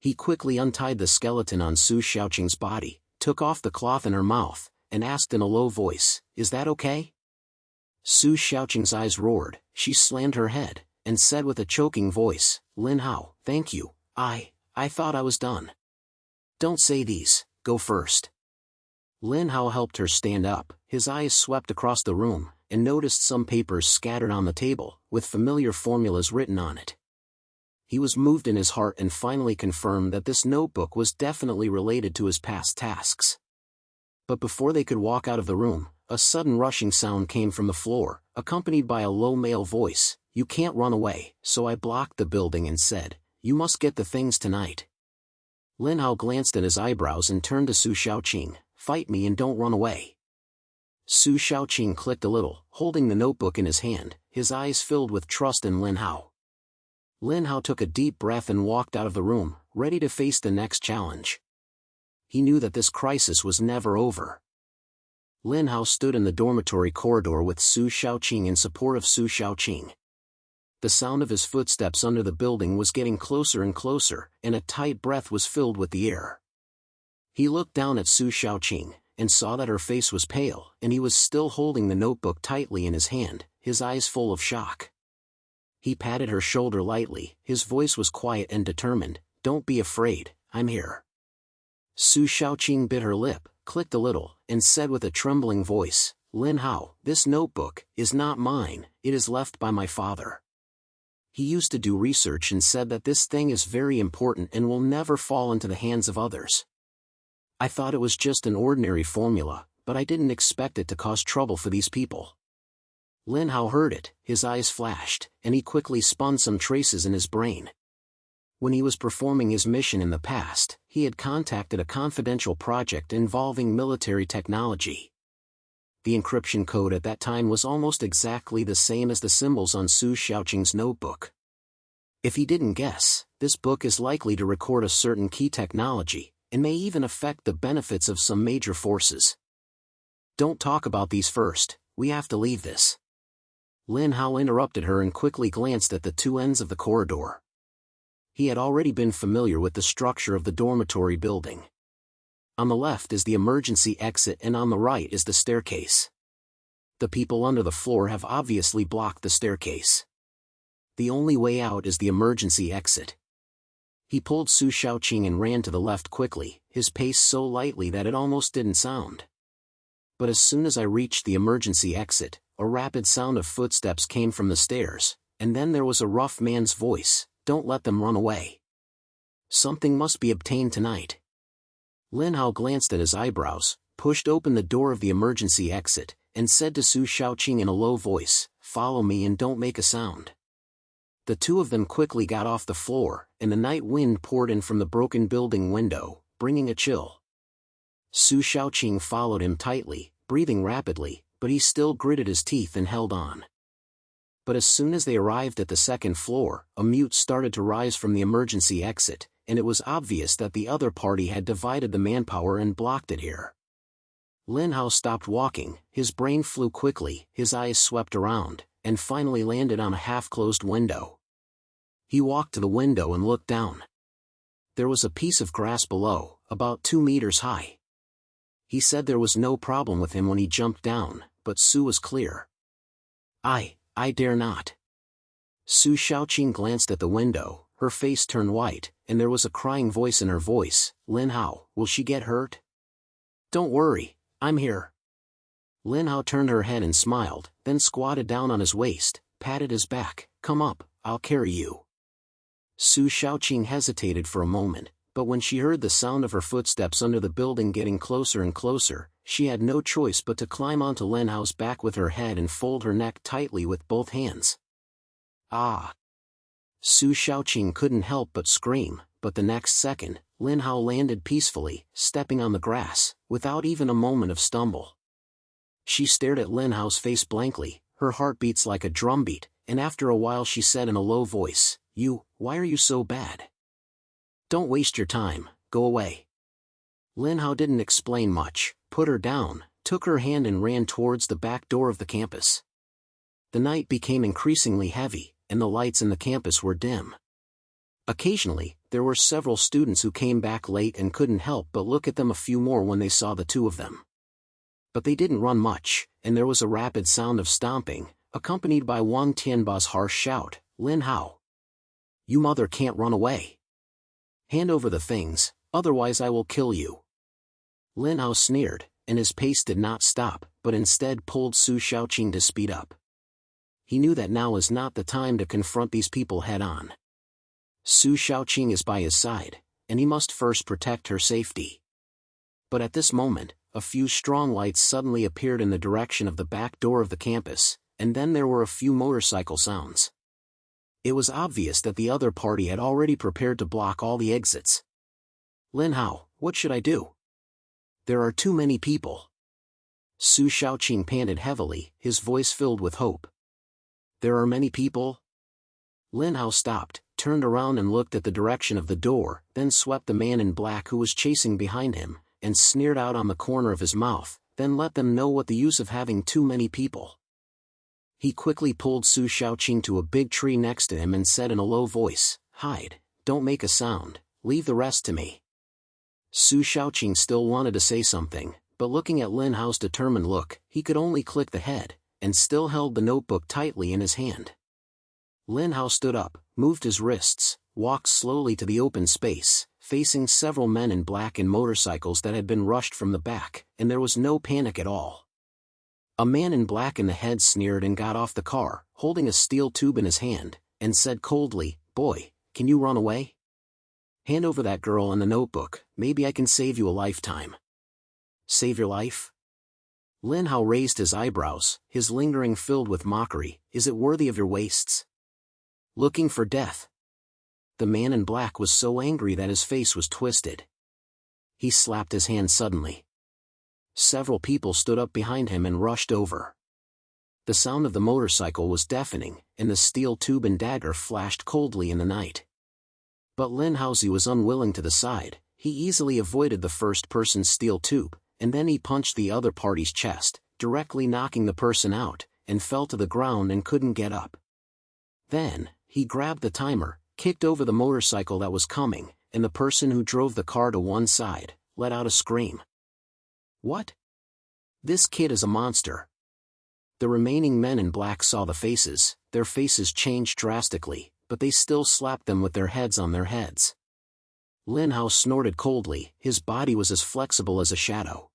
He quickly untied the skeleton on Su Xiaoqing's body, took off the cloth in her mouth, and asked in a low voice, "Is that okay?" Su Xiaoqing's eyes roared, she slammed her head, and said with a choking voice, "Lin Hao, thank you, I thought I was done." "Don't say these, go first." Lin Hao helped her stand up, his eyes swept across the room, and noticed some papers scattered on the table, with familiar formulas written on it. He was moved in his heart and finally confirmed that this notebook was definitely related to his past tasks. But before they could walk out of the room, a sudden rushing sound came from the floor, accompanied by a low male voice. "You can't run away," so I blocked the building and said, "You must get the things tonight." Lin Hao glanced at his eyebrows and turned to Su Xiaoqing, "Fight me and don't run away." Su Xiaoqing clicked a little, holding the notebook in his hand, his eyes filled with trust in Lin Hao. Lin Hao took a deep breath and walked out of the room, ready to face the next challenge. He knew that this crisis was never over. Lin Hao stood in the dormitory corridor with Su Xiaoqing in support of Su Xiaoqing. The sound of his footsteps under the building was getting closer and closer, and a tight breath was filled with the air. He looked down at Su Xiaoqing, and saw that her face was pale, and he was still holding the notebook tightly in his hand, his eyes full of shock. He patted her shoulder lightly, his voice was quiet and determined, "Don't be afraid, I'm here." Su Xiaoqing bit her lip, clicked a little, and said with a trembling voice, "Lin Hao, this notebook is not mine, it is left by my father. He used to do research and said that this thing is very important and will never fall into the hands of others. I thought it was just an ordinary formula, but I didn't expect it to cause trouble for these people." Lin Hao heard it, his eyes flashed, and he quickly spun some traces in his brain. When he was performing his mission in the past, he had contacted a confidential project involving military technology. The encryption code at that time was almost exactly the same as the symbols on Su Xiaoqing's notebook. If he didn't guess, this book is likely to record a certain key technology, and may even affect the benefits of some major forces. "Don't talk about these first, we have to leave this." Lin Hao interrupted her and quickly glanced at the two ends of the corridor. He had already been familiar with the structure of the dormitory building. On the left is the emergency exit and on the right is the staircase. The people under the floor have obviously blocked the staircase. The only way out is the emergency exit. He pulled Su Xiaoqing and ran to the left quickly, his pace so lightly that it almost didn't sound. But as soon as I reached the emergency exit, a rapid sound of footsteps came from the stairs, and then there was a rough man's voice, "Don't let them run away. Something must be obtained tonight." Lin Hao glanced at his eyebrows, pushed open the door of the emergency exit, and said to Su Xiaoqing in a low voice, "Follow me and don't make a sound." The two of them quickly got off the floor, and the night wind poured in from the broken building window, bringing a chill. Su Xiaoqing followed him tightly, breathing rapidly, but he still gritted his teeth and held on. But as soon as they arrived at the second floor, a mute started to rise from the emergency exit, and it was obvious that the other party had divided the manpower and blocked it here. Lin Hao stopped walking, his brain flew quickly, his eyes swept around, and finally landed on a half-closed window. He walked to the window and looked down. There was a piece of grass below, about 2 meters high. He said there was no problem with him when he jumped down, but Su was clear. I dare not." Su Xiaoqing glanced at the window, her face turned white, and there was a crying voice in her voice, "Lin Hao, will she get hurt?" "Don't worry, I'm here." Lin Hao turned her head and smiled, then squatted down on his waist, patted his back, "Come up, I'll carry you." Su Xiaoqing hesitated for a moment, But when she heard the sound of her footsteps under the building getting closer and closer, she had no choice but to climb onto Lin Hao's back with her head and fold her neck tightly with both hands. Ah! Su Shaoqing couldn't help but scream, but the next second, Lin Hao landed peacefully, stepping on the grass, without even a moment of stumble. She stared at Lin Hao's face blankly, her heartbeats like a drumbeat, and after a while she said in a low voice, Why are you so bad? Don't waste your time, go away. Lin Hao didn't explain much, put her down, took her hand and ran towards the back door of the campus. The night became increasingly heavy, and the lights in the campus were dim. Occasionally, there were several students who came back late and couldn't help but look at them a few more when they saw the two of them. But they didn't run much, and there was a rapid sound of stomping, accompanied by Wang Tianba's harsh shout, Lin Hao! You mother can't run away! Hand over the things, otherwise I will kill you. Lin Hao sneered, and his pace did not stop, but instead pulled Su Shaoqing to speed up. He knew that now is not the time to confront these people head-on. Su Shaoqing is by his side, and he must first protect her safety. But at this moment, a few strong lights suddenly appeared in the direction of the back door of the campus, and then there were a few motorcycle sounds. It was obvious that the other party had already prepared to block all the exits. Lin Hao, what should I do? There are too many people. Su Shaoqing panted heavily, his voice filled with hope. There are many people? Lin Hao stopped, turned around and looked at the direction of the door, then swept the man in black who was chasing behind him, and sneered out on the corner of his mouth, then let them know what the use of having too many people. He quickly pulled Su Shaoqing to a big tree next to him and said in a low voice, Hide, don't make a sound, leave the rest to me. Su Shaoqing still wanted to say something, but looking at Lin Hao's determined look, he could only click the head, and still held the notebook tightly in his hand. Lin Hao stood up, moved his wrists, walked slowly to the open space, facing several men in black in motorcycles that had been rushed from the back, and there was no panic at all. A man in black in the head sneered and got off the car, holding a steel tube in his hand, and said coldly, Boy, can you run away? Hand over that girl and the notebook, maybe I can save you a lifetime. Save your life? Lin Hao raised his eyebrows, his lingering filled with mockery, Is it worthy of your wastes? Looking for death? The man in black was so angry that his face was twisted. He slapped his hand suddenly. Several people stood up behind him and rushed over. The sound of the motorcycle was deafening, and the steel tube and dagger flashed coldly in the night. But Lin Hao was unwilling to decide. He easily avoided the first person's steel tube, and then he punched the other party's chest, directly knocking the person out, and fell to the ground and couldn't get up. Then, he grabbed the timer, kicked over the motorcycle that was coming, and the person who drove the car to one side, let out a scream. What? This kid is a monster. The remaining men in black saw the faces, their faces changed drastically, but they still slapped them with their heads on their heads. Lin Hao snorted coldly, his body was as flexible as a shadow.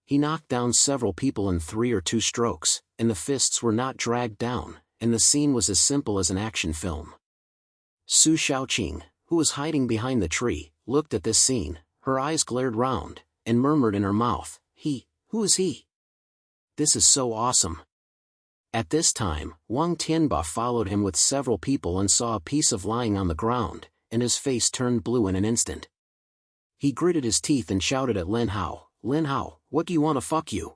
He knocked down several people in 3 or 2 strokes, and the fists were not dragged down, and the scene was as simple as an action film. Su Shaoqing, who was hiding behind the tree, looked at this scene, her eyes glared round, and murmured in her mouth, Who is he? This is so awesome. At this time, Wang Tianba followed him with several people and saw a piece of lying on the ground, and his face turned blue in an instant. He gritted his teeth and shouted at Lin Hao, Lin Hao, what do you want to fuck you?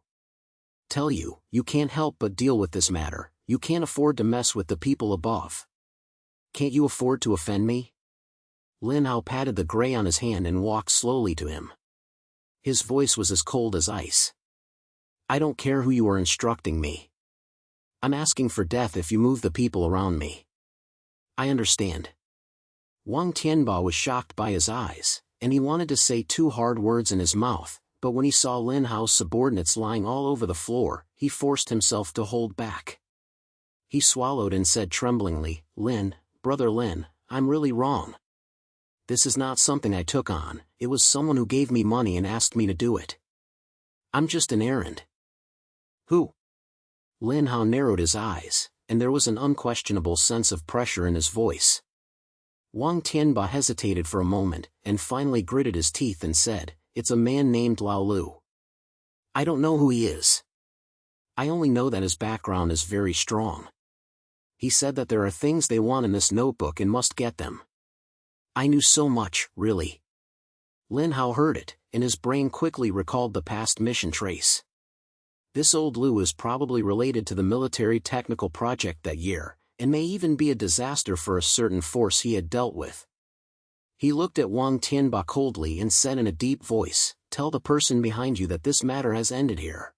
Tell you, you can't help but deal with this matter, you can't afford to mess with the people above. Can't you afford to offend me? Lin Hao patted the gray on his hand and walked slowly to him. His voice was as cold as ice. I don't care who you are instructing me. I'm asking for death if you move the people around me. I understand. Wang Tianba was shocked by his eyes, and he wanted to say 2 hard words in his mouth, but when he saw Lin Hao's subordinates lying all over the floor, he forced himself to hold back. He swallowed and said tremblingly, Brother Lin, I'm really wrong. This is not something I took on, it was someone who gave me money and asked me to do it. I'm just an errand. Who? Lin Hao narrowed his eyes, and there was an unquestionable sense of pressure in his voice. Wang Tianba hesitated for a moment, and finally gritted his teeth and said, "It's a man named Lao Lu. I don't know who he is. I only know that his background is very strong. He said that there are things they want in this notebook and must get them." I knew so much, really. Lin Hao heard it, and his brain quickly recalled the past mission trace. This old Lu is probably related to the military technical project that year, and may even be a disaster for a certain force he had dealt with. He looked at Wang Tianba coldly and said in a deep voice, "Tell the person behind you that this matter has ended here.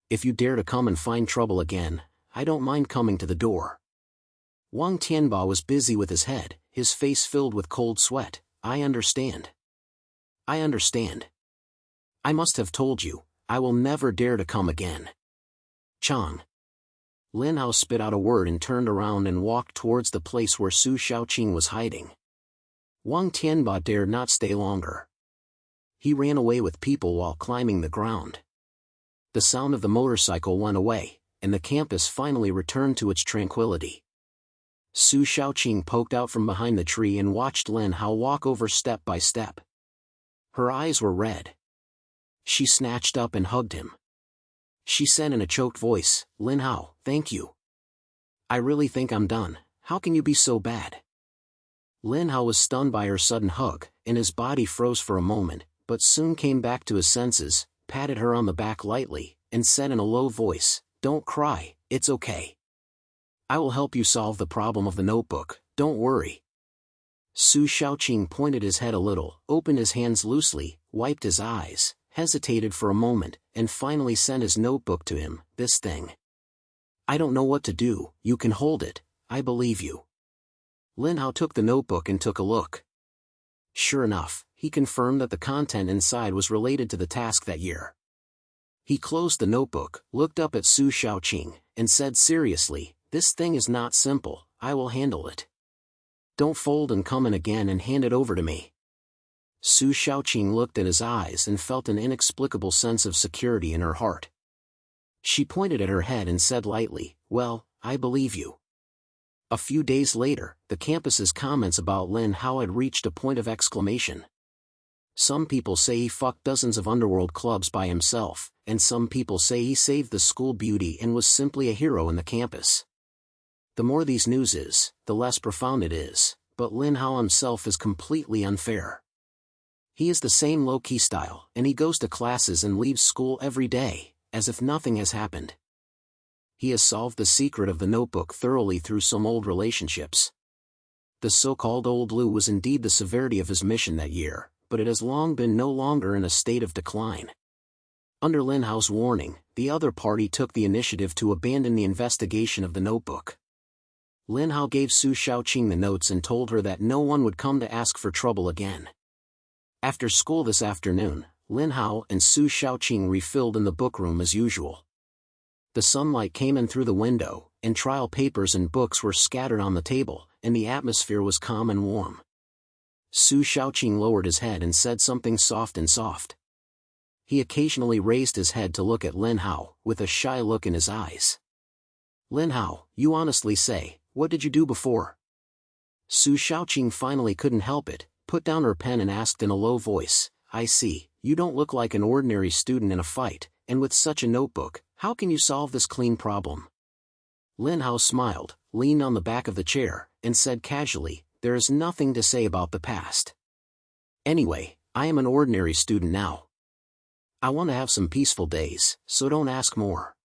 If you dare to come and find trouble again, I don't mind coming to the door." Wang Tianba was busy with his head, his face filled with cold sweat. "I understand. I understand. I must have told you, I will never dare to come again. Chang." Lin Hao spit out a word and turned around and walked towards the place where Su Shaoqing was hiding. Wang Tianba dared not stay longer. He ran away with people while climbing the ground. The sound of the motorcycle went away, and the campus finally returned to its tranquility. Su Shaoqing poked out from behind the tree and watched Lin Hao walk over step by step. Her eyes were red. She snatched up and hugged him. She said in a choked voice, "Lin Hao, thank you. I really think I'm done. How can you be so bad?" Lin Hao was stunned by her sudden hug, and his body froze for a moment, but soon came back to his senses, patted her on the back lightly, and said in a low voice, "Don't cry, it's okay. I will help you solve the problem of the notebook, don't worry." Su Shaoqing pointed his head a little, opened his hands loosely, wiped his eyes, hesitated for a moment, and finally sent his notebook to him. "This thing. I don't know what to do, you can hold it, I believe you." Lin Hao took the notebook and took a look. Sure enough, he confirmed that the content inside was related to the task that year. He closed the notebook, looked up at Su Shaoqing, and said seriously, "This thing is not simple, I will handle it. Don't fold and come in again and hand it over to me." Su Shaoqing looked at his eyes and felt an inexplicable sense of security in her heart. She pointed at her head and said lightly, "Well, I believe you." A few days later, the campus's comments about Lin Hao had reached a point of exclamation. Some people say he fucked dozens of underworld clubs by himself, and some people say he saved the school beauty and was simply a hero in the campus. The more these news is, the less profound it is, but Lin Hao himself is completely unfair. He is the same low-key style, and he goes to classes and leaves school every day, as if nothing has happened. He has solved the secret of the notebook thoroughly through some old relationships. The so-called Old Lu was indeed the severity of his mission that year, but it has long been no longer in a state of decline. Under Lin Hao's warning, the other party took the initiative to abandon the investigation of the notebook. Lin Hao gave Su Shaoqing the notes and told her that no one would come to ask for trouble again. After school this afternoon, Lin Hao and Su Shaoqing refilled in the bookroom as usual. The sunlight came in through the window, and trial papers and books were scattered on the table, and the atmosphere was calm and warm. Su Shaoqing lowered his head and said something soft. He occasionally raised his head to look at Lin Hao, with a shy look in his eyes. "Lin Hao, you honestly say, what did you do before?" Su Shaoqing finally couldn't help it, put down her pen and asked in a low voice, "I see, you don't look like an ordinary student in a fight, and with such a notebook, how can you solve this clean problem?" Lin Hao smiled, leaned on the back of the chair, and said casually, "There is nothing to say about the past. Anyway, I am an ordinary student now. I want to have some peaceful days, so don't ask more."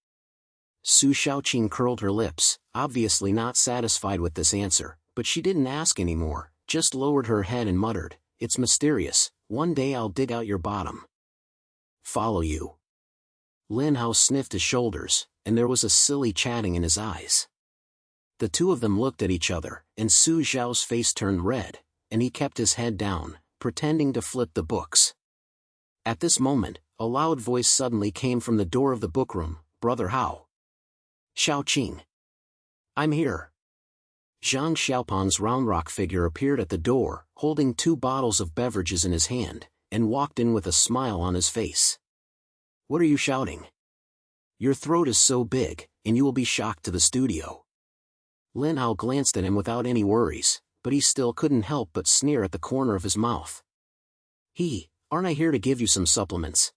Su Shaoqing curled her lips, obviously not satisfied with this answer, but she didn't ask anymore, just lowered her head and muttered, "It's mysterious, one day I'll dig out your bottom." "Follow you." Lin Hao sniffed his shoulders, and there was a silly chatting in his eyes. The two of them looked at each other, and Su Zhao's face turned red, and he kept his head down, pretending to flip the books. At this moment, a loud voice suddenly came from the door of the bookroom, "Brotherhoo." "Shaoqing. I'm here." Zhang Xiaopan's round-rock figure appeared at the door, holding 2 bottles of beverages in his hand, and walked in with a smile on his face. "What are you shouting? Your throat is so big, and you will be shocked to the studio." Lin Hao glanced at him without any worries, but he still couldn't help but sneer at the corner of his mouth. Aren't I here to give you some supplements?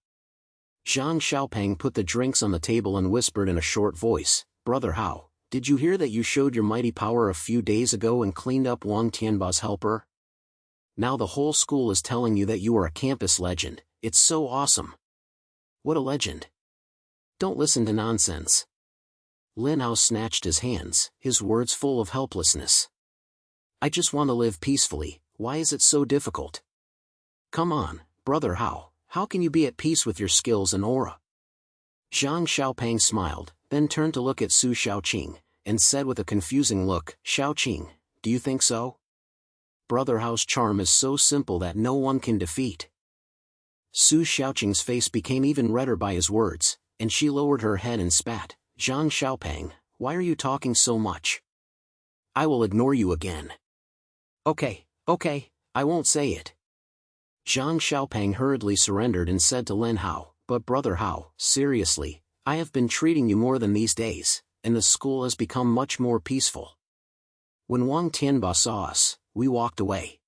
Zhang Xiaopeng put the drinks on the table and whispered in a short voice, Brother Hao, did you hear that you showed your mighty power a few days ago and cleaned up Wang Tianba's helper? Now the whole school is telling you that you are a campus legend. It's so awesome. What a legend. Don't listen to nonsense. Lin Hao snatched his hands, his words full of helplessness. I just want to live peacefully, why is it so difficult? Come on, Brother Hao, how can you be at peace with your skills and aura? Zhang Xiaopeng smiled, then turned to look at Su Xiaoqing, and said with a confusing look, Xiaoqing, do you think so? Brother Hao's charm is so simple that no one can defeat. Su Xiaoqing's face became even redder by his words, and she lowered her head and spat, Zhang Xiaopeng, why are you talking so much? I will ignore you again. Okay, I won't say it. Zhang Xiaopeng hurriedly surrendered and said to Lin Hao, but Brother Hao, seriously, I have been treating you more than these days, and the school has become much more peaceful. When Wang Tianba saw us, we walked away.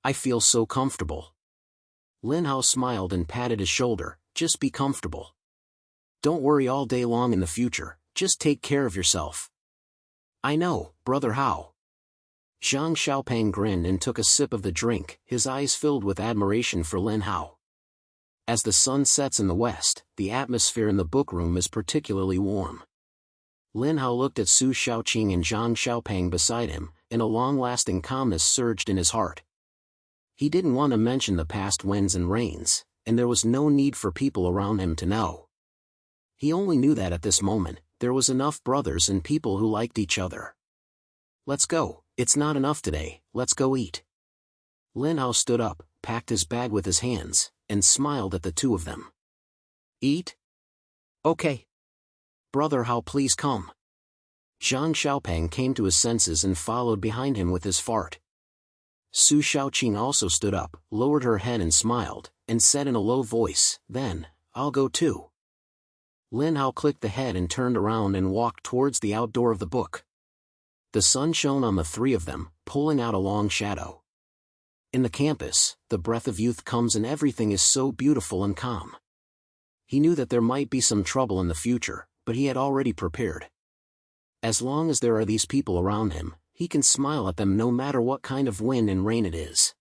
I feel so comfortable. Lin Hao smiled and patted his shoulder, just be comfortable. Don't worry all day long in the future, just take care of yourself. I know, Brother Hao. Zhang Xiaopeng grinned and took a sip of the drink, his eyes filled with admiration for Lin Hao. As the sun sets in the west, the atmosphere in the book room is particularly warm. Lin Hao looked at Su Xiaoqing and Zhang Xiaopeng beside him, and a long-lasting calmness surged in his heart. He didn't want to mention the past winds and rains, and there was no need for people around him to know. He only knew that at this moment, there was enough brothers and people who liked each other. Let's go, it's not enough today, let's go eat. Lin Hao stood up, packed his bag with his hands, and smiled at the two of them. Eat? Okay. Brother Hao, please come. Zhang Xiaopeng came to his senses and followed behind him with his fart. Su Xiaoqing also stood up, lowered her head and smiled, and said in a low voice, then, I'll go too. Lin Hao clicked the head and turned around and walked towards the outdoor of the book. The sun shone on the three of them, pulling out a long shadow. In the campus, the breath of youth comes and everything is so beautiful and calm. He knew that there might be some trouble in the future, but he had already prepared. As long as there are these people around him, he can smile at them no matter what kind of wind and rain it is.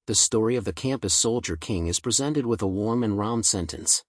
The story of the campus soldier king is presented with a warm and round sentence.